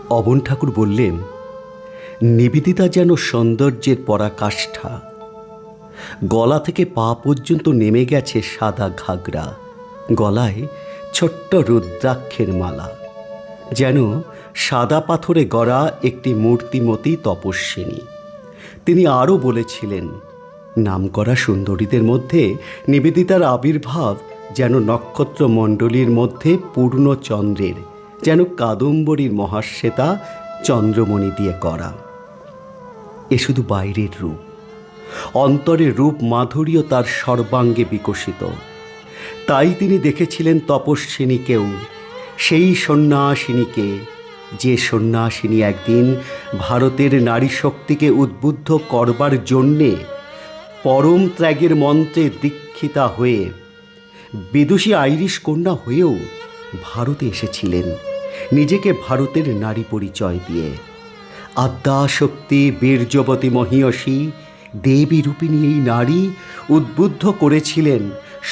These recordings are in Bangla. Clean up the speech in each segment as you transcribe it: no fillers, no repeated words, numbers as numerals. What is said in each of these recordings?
অবন ঠাকুর বললেন, নিবেদিতা যেন সৌন্দর্যের পরাকাষ্ঠা। গলা থেকে পা পর্যন্ত নেমে গেছে সাদা ঘাগরা, গলায় ছোট্ট রুদ্রাক্ষের মালা, যেন সাদা পাথরে গড়া একটি মূর্তিমতী তপস্বিনী। তিনি আরও বলেছিলেন, নামকরা সুন্দরীদের মধ্যে নিবেদিতার আবির্ভাব যেন নক্ষত্রমণ্ডলীর মধ্যে পূর্ণ চন্দ্রের, যেন কাদম্বরীর মহাশ্বেতা চন্দ্রমণি দিয়ে করা। এ শুধু বাইরের রূপ, অন্তরের রূপ মাধুরীও তার সর্বাঙ্গে বিকশিত। তাই তিনি দেখেছিলেন তপস্বিনীকেও, সেই সন্ন্যাসিনীকে, যে সন্ন্যাসিনী একদিন ভারতের নারী শক্তিকে উদ্বুদ্ধ করবার জন্যে পরম ত্যাগের মন্ত্রে দীক্ষিতা হয়ে, বিদুষী আইরিশ কন্যা হয়েও ভারতে এসেছিলেন, নিজেকে ভারতের নারী পরিচয় দিয়ে। আদ্যাশক্তি বীর্যবতী মহীয়সী দেবী রূপিণী এই নারী উদ্বুদ্ধ করেছিলেন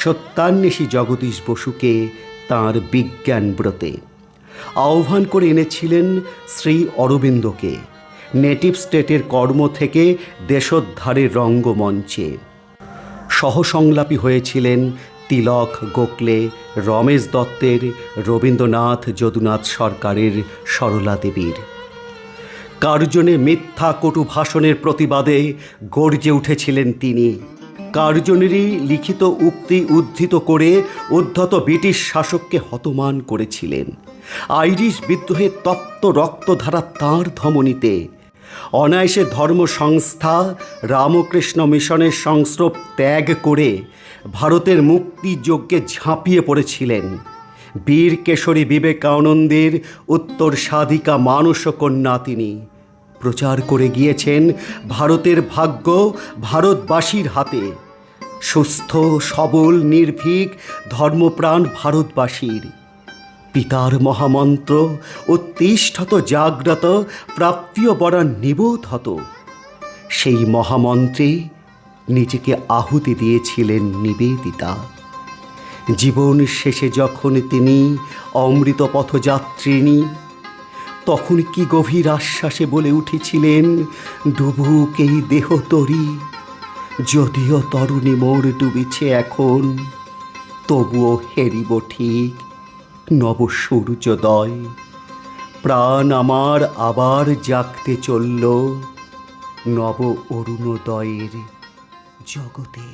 সত্যান্বেষী জগদীশ বসুকে তাঁর বিজ্ঞান ব্রতে। আহ্বান করে এনেছিলেন শ্রী অরবিন্দকে নেটিভ স্টেটের কর্ম থেকে দেশোদ্ধারের রঙ্গমঞ্চে। সহসংলাপী হয়েছিলেন তিলক গোখলে, রমেশ দত্তের, রবীন্দ্রনাথ যদুনাথ সরকারের সরলা দেবীর। কার্জনে মিথ্যা কটু ভাষণের প্রতিবাদে গর্জে উঠেছিলেন তিনি। কার্জনেরই লিখিত উক্তি উদ্ধৃত করে উদ্ধত ব্রিটিশ শাসককে হতমান করেছিলেন। আইরিশ বিদ্রোহের তপ্ত রক্তধারা তাঁর ধমনীতে। অনায়াসে ধর্ম সংস্থা রামকৃষ্ণ মিশনের সংস্রব ত্যাগ করে ভারতের মুক্তিযজ্ঞে ঝাঁপিয়ে পড়েছিলেন। বীর কেশরী বিবেকানন্দের উত্তর সাধিকা মানসকন্যা তিনি। প্রচার করে গিয়েছেন ভারতের ভাগ্য ভারতবাসীর হাতে। সুস্থ সবল নির্ভীক ধর্মপ্রাণ ভারতবাসীর পিতার মহামন্ত্র উত্তিষ্ঠত জাগ্রত প্রাপ্তিও বরা নিবোধ হত। সেই মহামন্ত্রে নিজেকে আহুতি দিয়েছিলেন নিবেদিতা। জীবন শেষে যখন তিনি অমৃত পথযাত্রিণী, তখন কি গভীর আশ্বাসে বলে উঠেছিলেন, ডুবুক এই দেহ তরি, যদিও তরুণী মোর ডুবেছে এখন, তবুও হেরিব ঠিক নব সূর্যোদয়। প্রাণ আমার আবার জাগতে চলল নব অরুণোদয়ের জগতে।